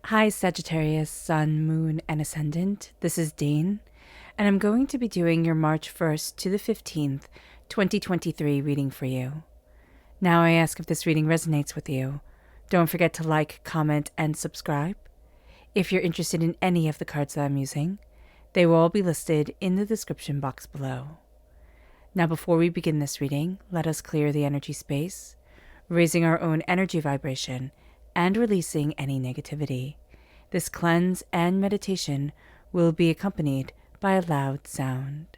Hi Sagittarius, Sun, Moon, and Ascendant. This is Dane, and I'm going to be doing your March 1st to the 15th, 2023 reading for you. Now I ask if this reading resonates with you. Don't forget to like, comment, and subscribe. If you're interested in any of the cards that I'm using, they will all be listed in the description box below. Now before we begin this reading, let us clear the energy space, raising our own energy vibration and releasing any negativity. This cleanse and meditation will be accompanied by a loud sound.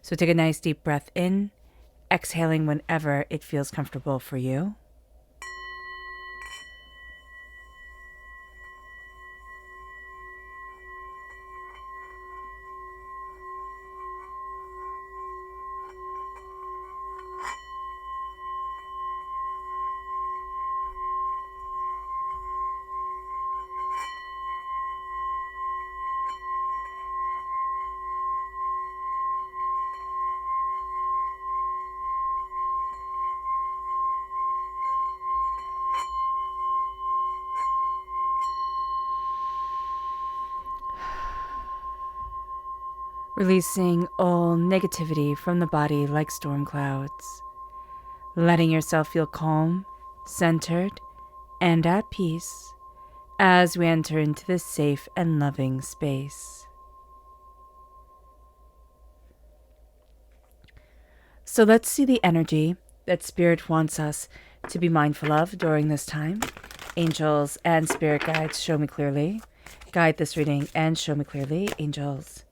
So take a nice deep breath in, exhaling whenever it feels comfortable for you. Releasing all negativity from the body like storm clouds. Letting yourself feel calm, centered, and at peace as we enter into this safe and loving space. So let's see the energy that Spirit wants us to be mindful of during this time. Angels and Spirit guides, show me clearly. Guide this reading and show me clearly, angels.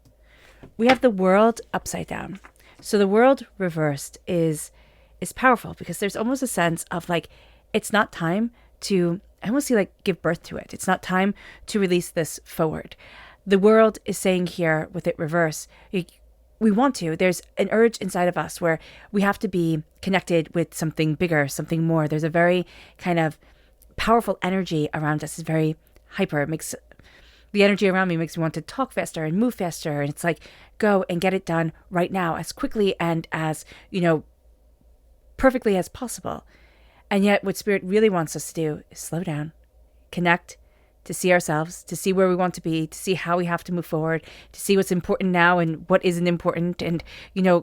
We have the world upside down. So the world reversed is powerful because there's almost a sense of like, it's not time to, I almost see like give birth to it. It's not time to release this forward. The world is saying here with it reverse, we want to. There's an urge inside of us where we have to be connected with something bigger, something more. There's a very kind of powerful energy around us. It's very hyper. It makes the energy around me makes me want to talk faster and move faster. And it's like, go and get it done right now as quickly and as, perfectly as possible. And yet what Spirit really wants us to do is slow down, connect, to see ourselves, to see where we want to be, to see how we have to move forward, to see what's important now and what isn't important and,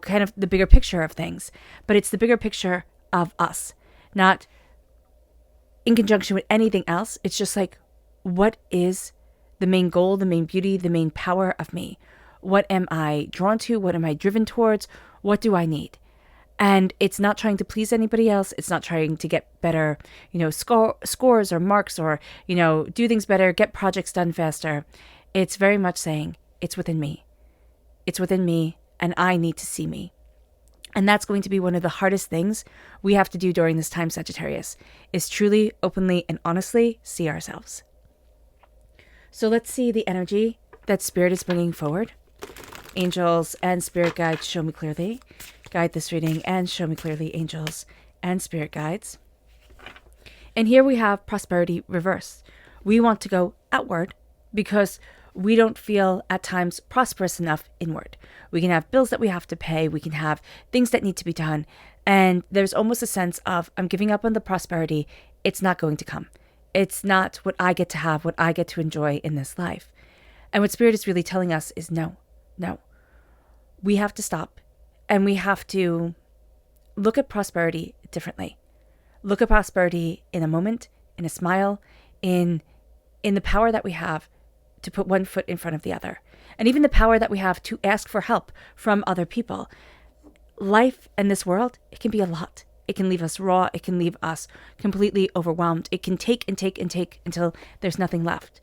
kind of the bigger picture of things. But it's the bigger picture of us, not in conjunction with anything else. It's just like, what is the main goal, the main beauty, the main power of me? What am I drawn to? What am I driven towards? What do I need? And it's not trying to please anybody else. It's not trying to get better, scores or marks or, do things better, get projects done faster. It's very much saying it's within me. It's within me and I need to see me. And that's going to be one of the hardest things we have to do during this time, Sagittarius, is truly, openly, and honestly see ourselves. So let's see the energy that Spirit is bringing forward. Angels and Spirit guides, show me clearly. Guide this reading and show me clearly, angels and Spirit guides. And here we have prosperity reversed. We want to go outward because we don't feel at times prosperous enough inward. We can have bills that we have to pay. We can have things that need to be done. And there's almost a sense of, I'm giving up on the prosperity. It's not going to come. It's not what I get to have, what I get to enjoy in this life. And what Spirit is really telling us is no. We have to stop and we have to look at prosperity differently. Look at prosperity in a moment, in a smile, in the power that we have to put one foot in front of the other. And even the power that we have to ask for help from other people. Life and this world, it can be a lot. It can leave us raw. It can leave us completely overwhelmed. It can take and take and take until there's nothing left.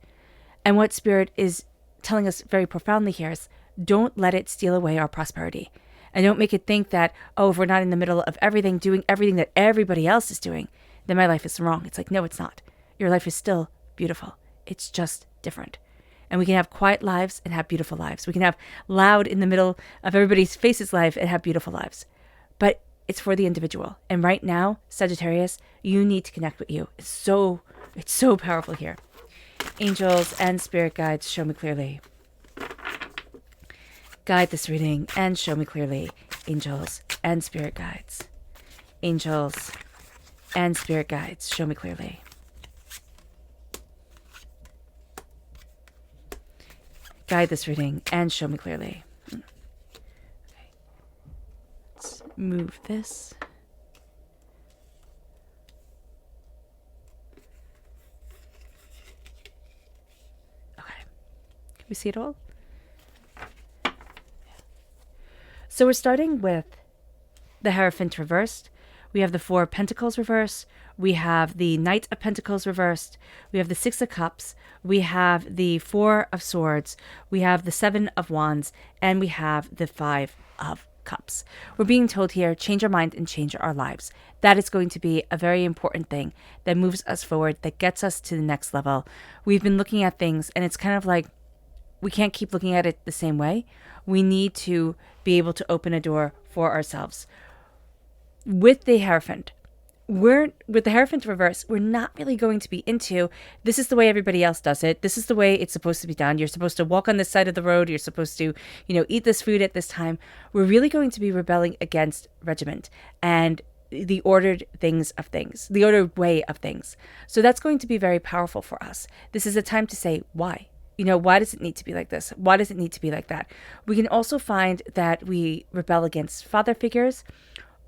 And what Spirit is telling us very profoundly here is don't let it steal away our prosperity. And don't make it think that, if we're not in the middle of everything, doing everything that everybody else is doing, then my life is wrong. It's like, no, it's not. Your life is still beautiful. It's just different. And we can have quiet lives and have beautiful lives. We can have loud in the middle of everybody's faces life and have beautiful lives. But it's for the individual. And right now, Sagittarius, you need to connect with you. It's so powerful here. Angels and Spirit guides, show me clearly. Guide this reading and show me clearly, angels and Spirit guides. Angels and Spirit guides, show me clearly. guide this reading and show me clearly. Okay. Let's move this. Okay. Can we see it all? So we're starting with the Hierophant reversed. We have the Four of Pentacles reversed. We have the Knight of Pentacles reversed. We have the Six of Cups. We have the Four of Swords. We have the Seven of Wands. And we have the Five of Cups. We're being told here, change our mind and change our lives. That is going to be a very important thing that moves us forward, that gets us to the next level. We've been looking at things and it's kind of like we can't keep looking at it the same way. We need to be able to open a door for ourselves. With the Hierophant, with the Hierophant reverse, we're not really going to be into, this is the way everybody else does it. This is the way it's supposed to be done. You're supposed to walk on this side of the road. You're supposed to, eat this food at this time. We're really going to be rebelling against regiment and the ordered the ordered way of things. So that's going to be very powerful for us. This is a time to say, why? Why does it need to be like this? Why does it need to be like that? We can also find that we rebel against father figures,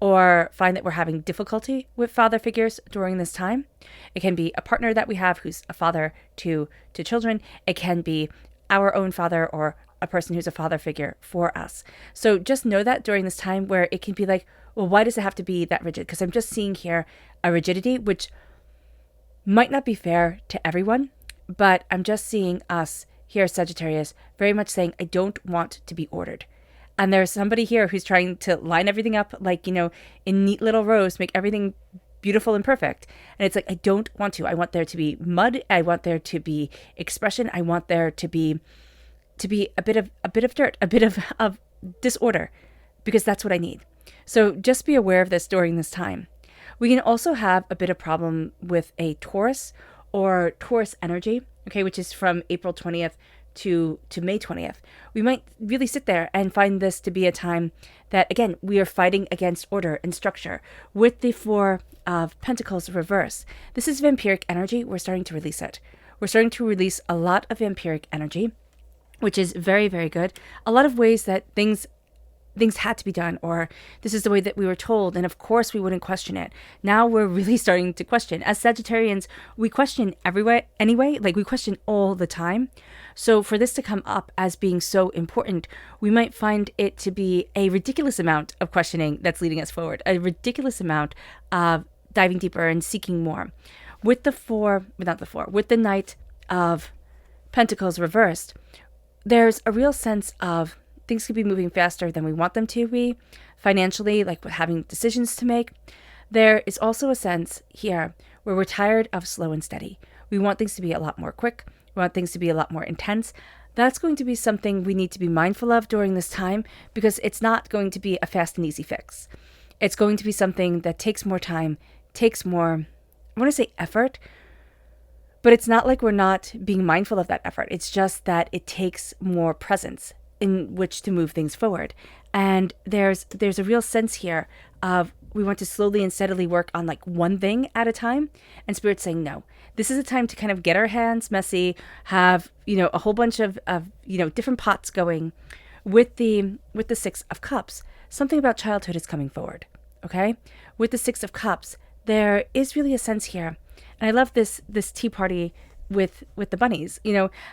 or find that we're having difficulty with father figures during this time. It can be a partner that we have who's a father to children. It can be our own father or a person who's a father figure for us. So just know that during this time where it can be like, well, why does it have to be that rigid? Because I'm just seeing here a rigidity, which might not be fair to everyone, but I'm just seeing us here, Sagittarius, very much saying, I don't want to be ordered. And there's somebody here who's trying to line everything up like, in neat little rows, make everything beautiful and perfect. And it's like, I don't want to. I want there to be mud. I want there to be expression. I want there to be a bit of dirt, a bit of disorder, because that's what I need. So just be aware of this during this time. We can also have a bit of problem with a Taurus or Taurus energy, okay, which is from April 20th to May 20th. We might really sit there and find this to be a time that, again, we are fighting against order and structure. With the Four of Pentacles reverse, this is vampiric energy. We're starting to release it. We're starting to release a lot of vampiric energy, which is very, very good. A lot of ways that things had to be done, or this is the way that we were told, and of course we wouldn't question it. Now we're really starting to question. As Sagittarians, we question everywhere anyway, like we question all the time. So for this to come up as being so important, we might find it to be a ridiculous amount of questioning that's leading us forward, a ridiculous amount of diving deeper and seeking more. With the Knight of Pentacles reversed, there's a real sense of things could be moving faster than we want them to be, financially, like with having decisions to make. There is also a sense here where we're tired of slow and steady. We want things to be a lot more quick. We want things to be a lot more intense. That's going to be something we need to be mindful of during this time, because it's not going to be a fast and easy fix. It's going to be something that takes more time, takes more, I want to say effort, but it's not like we're not being mindful of that effort. It's just that it takes more presence in which to move things forward. And there's a real sense here of we want to slowly and steadily work on like one thing at a time, and Spirit's saying no. This is a time to kind of get our hands messy, have a whole bunch of different pots going. With the Six of Cups, something about childhood is coming forward. Okay, with the Six of Cups, there is really a sense here, and I love this tea party with the bunnies.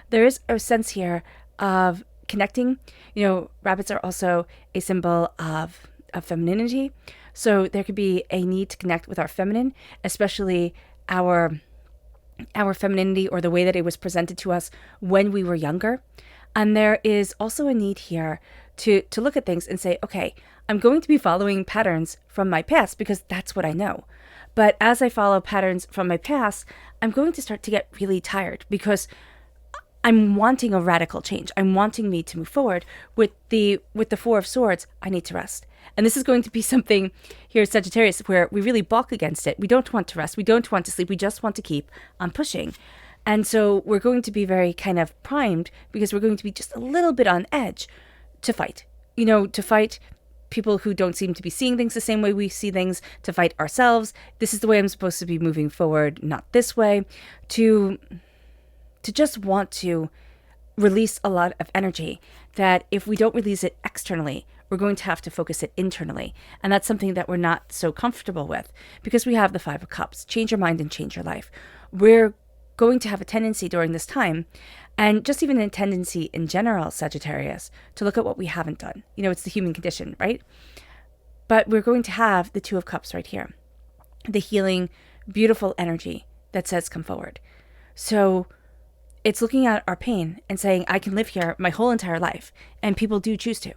There is a sense here of connecting. Rabbits are also a symbol of femininity. So there could be a need to connect with our feminine, especially our femininity, or the way that it was presented to us when we were younger. And there is also a need here to look at things and say, okay, I'm going to be following patterns from my past because that's what I know. But as I follow patterns from my past, I'm going to start to get really tired because I'm wanting a radical change. I'm wanting me to move forward. With the Four of Swords, I need to rest. And this is going to be something here at Sagittarius where we really balk against it. We don't want to rest. We don't want to sleep. We just want to keep on pushing. And so we're going to be very kind of primed because we're going to be just a little bit on edge to fight. To fight people who don't seem to be seeing things the same way we see things, to fight ourselves. This is the way I'm supposed to be moving forward, not this way. To just want to release a lot of energy that if we don't release it externally, we're going to have to focus it internally. And that's something that we're not so comfortable with because we have the Five of Cups. Change your mind and change your life. We're going to have a tendency during this time, and just even a tendency in general, Sagittarius, to look at what we haven't done. You know, it's the human condition, right? But we're going to have the Two of Cups right here. The healing, beautiful energy that says come forward. So it's looking at our pain and saying, I can live here my whole entire life. And people do choose to.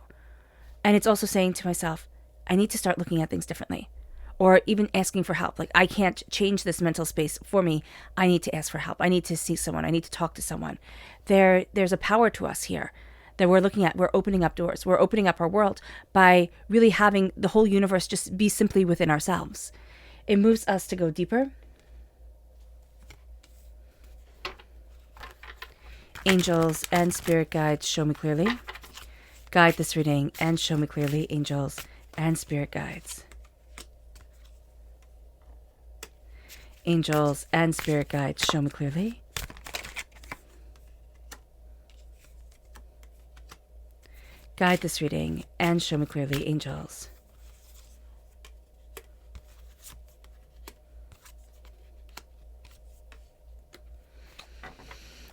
And it's also saying to myself, I need to start looking at things differently. Or even asking for help. Like, I can't change this mental space for me. I need to ask for help. I need to see someone. I need to talk to someone. There's a power to us here that we're looking at. We're opening up doors. We're opening up our world by really having the whole universe just be simply within ourselves. It moves us to go deeper. Angels and spirit guides, show me clearly. Guide this reading and show me clearly, angels and spirit guides. Angels and spirit guides, show me clearly. Guide this reading and show me clearly, angels.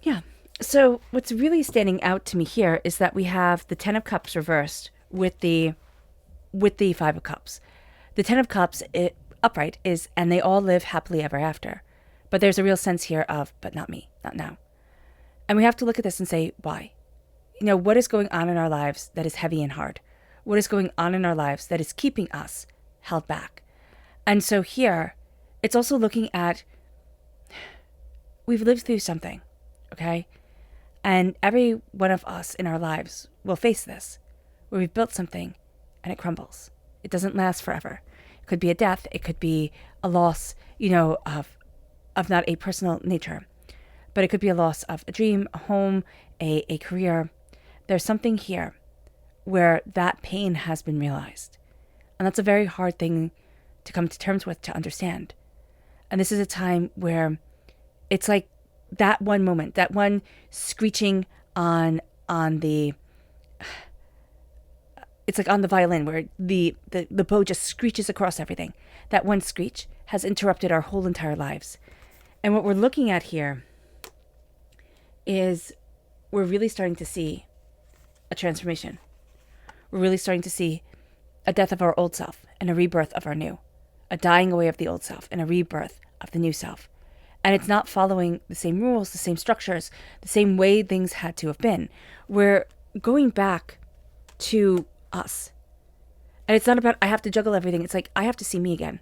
Yeah. So what's really standing out to me here is that we have the Ten of Cups reversed with the Five of Cups. The Ten of Cups upright is, and they all live happily ever after. But there's a real sense here of, but not me, not now. And we have to look at this and say, why? You know, what is going on in our lives that is heavy and hard? What is going on in our lives that is keeping us held back? And so here, it's also looking at, we've lived through something, okay? And every one of us in our lives will face this, where we've built something and it crumbles. It doesn't last forever. It could be a death. It could be a loss, you know, of not a personal nature, but it could be a loss of a dream, a home, a career. There's something here where that pain has been realized. And that's a very hard thing to come to terms with, to understand. And this is a time where it's like that one moment, that one screeching on the, it's like on the violin where the bow just screeches across everything. That one screech has interrupted our whole entire lives. And what we're looking at here is we're really starting to see a transformation. We're really starting to see a death of our old self and a rebirth of our new, a dying away of the old self and a rebirth of the new self. And it's not following the same rules, the same structures, the same way things had to have been. We're going back to us. And it's not about, I have to juggle everything. It's like, I have to see me again.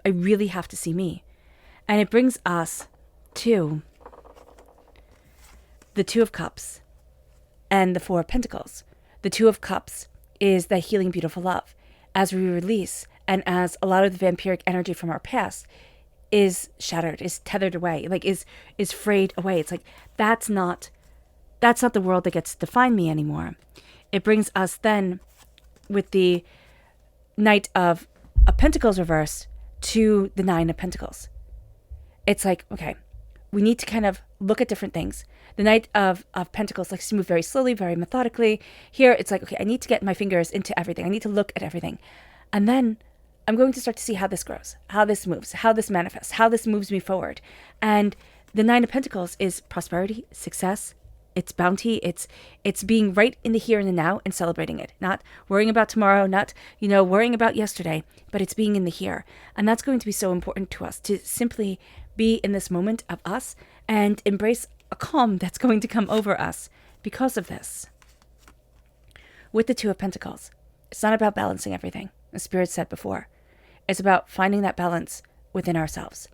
I really have to see me. And it brings us to the Two of Cups and the Four of Pentacles. The Two of Cups is that healing, beautiful love. As we release, and as a lot of the vampiric energy from our past is shattered, is tethered away, like is frayed away. It's like, that's not the world that gets to define me anymore. It brings us then with the Knight of Pentacles reversed to the Nine of Pentacles. It's like, okay, we need to kind of look at different things. The Knight of Pentacles likes to move very slowly, very methodically. Here, it's like, okay, I need to get my fingers into everything. I need to look at everything. And then I'm going to start to see how this grows, how this moves, how this manifests, how this moves me forward. And the Nine of Pentacles is prosperity, success, it's bounty, it's being right in the here and the now and celebrating it. Not worrying about tomorrow, not, worrying about yesterday, but it's being in the here. And that's going to be so important to us, to simply be in this moment of us and embrace a calm that's going to come over us because of this. With the Two of Pentacles, it's not about balancing everything, as Spirit said before. It's about finding that balance within ourselves.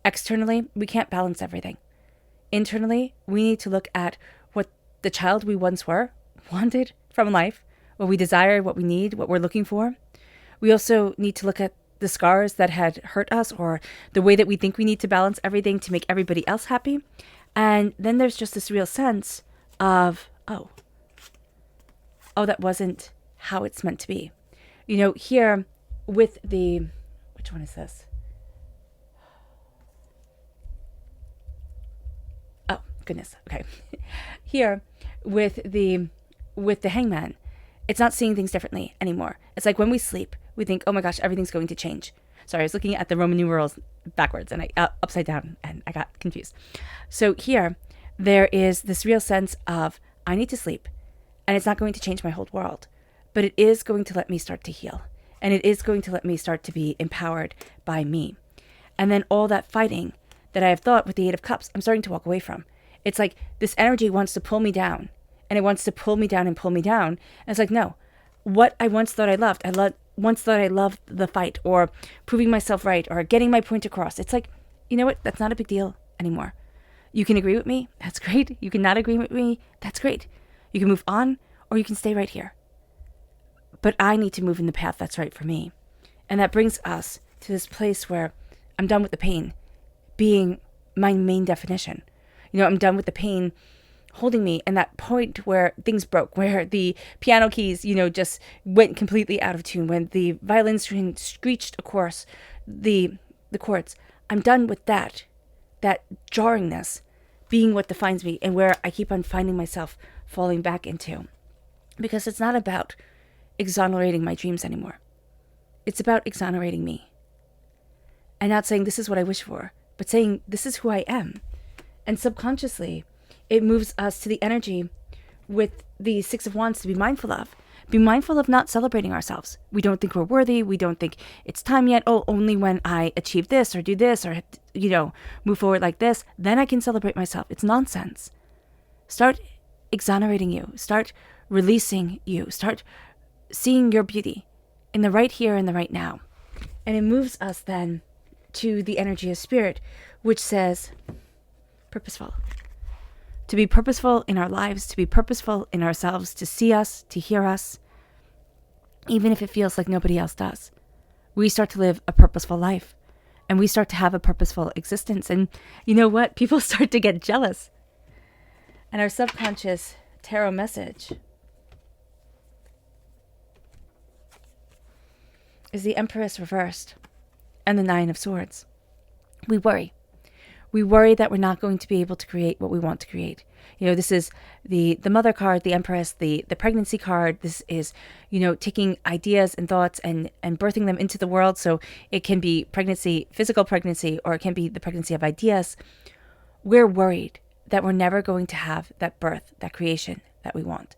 Externally, we can't balance everything. Internally, we need to look at what the child we once were wanted from life, what we desire, what we need, what we're looking for. We also need to look at the scars that had hurt us, or the way that we think we need to balance everything to make everybody else happy. And then there's just this real sense of, oh, that wasn't how it's meant to be. Here with the, which one is this? Oh, goodness. Okay. Here with the hangman, it's not seeing things differently anymore. It's like when we sleep, we think, oh my gosh, everything's going to change. Sorry, I was looking at the Roman numerals backwards and upside down, and I got confused. So here, there is this real sense of, I need to sleep, and it's not going to change my whole world, but it is going to let me start to heal, and it is going to let me start to be empowered by me. And then all that fighting that I have thought with the Eight of Cups, I'm starting to walk away from. It's like this energy wants to pull me down, and it wants to pull me down and pull me down. And it's like, no, what I once thought I loved, once thought I loved the fight, or proving myself right, or getting my point across. It's like, you know what? That's not a big deal anymore. You can agree with me. That's great. You cannot agree with me. That's great. You can move on, or you can stay right here. But I need to move in the path that's right for me. And that brings us to this place where I'm done with the pain being my main definition. You know, I'm done with the pain holding me, and that point where things broke, where the piano keys, just went completely out of tune, when the violin string screeched across the chords. I'm done with that jarringness being what defines me, and where I keep on finding myself falling back into. Because it's not about exonerating my dreams anymore. It's about exonerating me. And not saying this is what I wish for, but saying this is who I am. And subconsciously, it moves us to the energy with the Six of Wands to be mindful of. Be mindful of not celebrating ourselves. We don't think we're worthy. We don't think it's time yet. Oh, only when I achieve this or do this or, move forward like this, then I can celebrate myself. It's nonsense. Start exonerating you. Start releasing you. Start seeing your beauty in the right here and the right now. And it moves us then to the energy of spirit, which says purposeful. To be purposeful in our lives, to be purposeful in ourselves, to see us, to hear us, even if it feels like nobody else does. We start to live a purposeful life, and we start to have a purposeful existence. And you know what? People start to get jealous. And our subconscious tarot message is the Empress reversed and the Nine of Swords. We worry. We worry that we're not going to be able to create what we want to create. This is the mother card, the Empress, the pregnancy card. This is, taking ideas and thoughts and birthing them into the world. So it can be pregnancy, physical pregnancy, or it can be the pregnancy of ideas. We're worried that we're never going to have that birth, that creation that we want.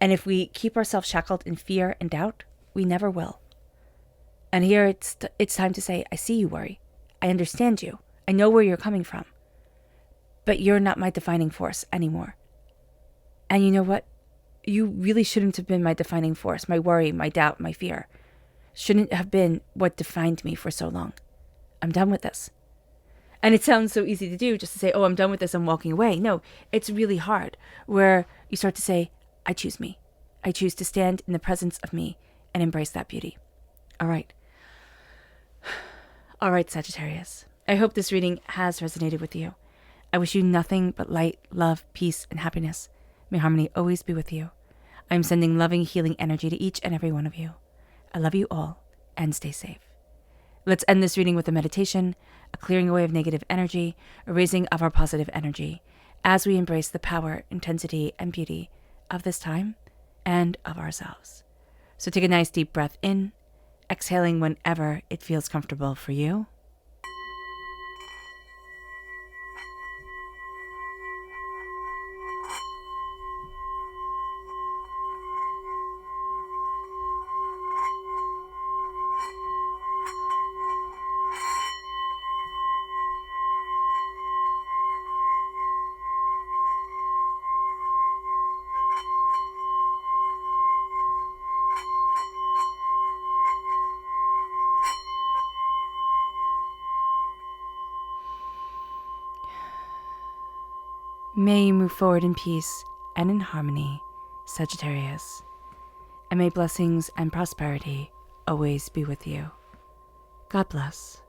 And if we keep ourselves shackled in fear and doubt, we never will. And here it's time to say, I see you worry. I understand you. I know where you're coming from. But you're not my defining force anymore. And you know what? You really shouldn't have been my defining force. My worry, my doubt, my fear shouldn't have been what defined me for so long. I'm done with this. And it sounds so easy to do, just to say, oh, I'm done with this, I'm walking away. No, it's really hard, where you start to say, I choose me. I choose to stand in the presence of me and embrace that beauty. All right. All right, Sagittarius. I hope this reading has resonated with you. I wish you nothing but light, love, peace, and happiness. May harmony always be with you. I am sending loving, healing energy to each and every one of you. I love you all, and stay safe. Let's end this reading with a meditation, a clearing away of negative energy, a raising of our positive energy, as we embrace the power, intensity, and beauty of this time and of ourselves. So take a nice deep breath in, exhaling whenever it feels comfortable for you. May you move forward in peace and in harmony, Sagittarius. And may blessings and prosperity always be with you. God bless.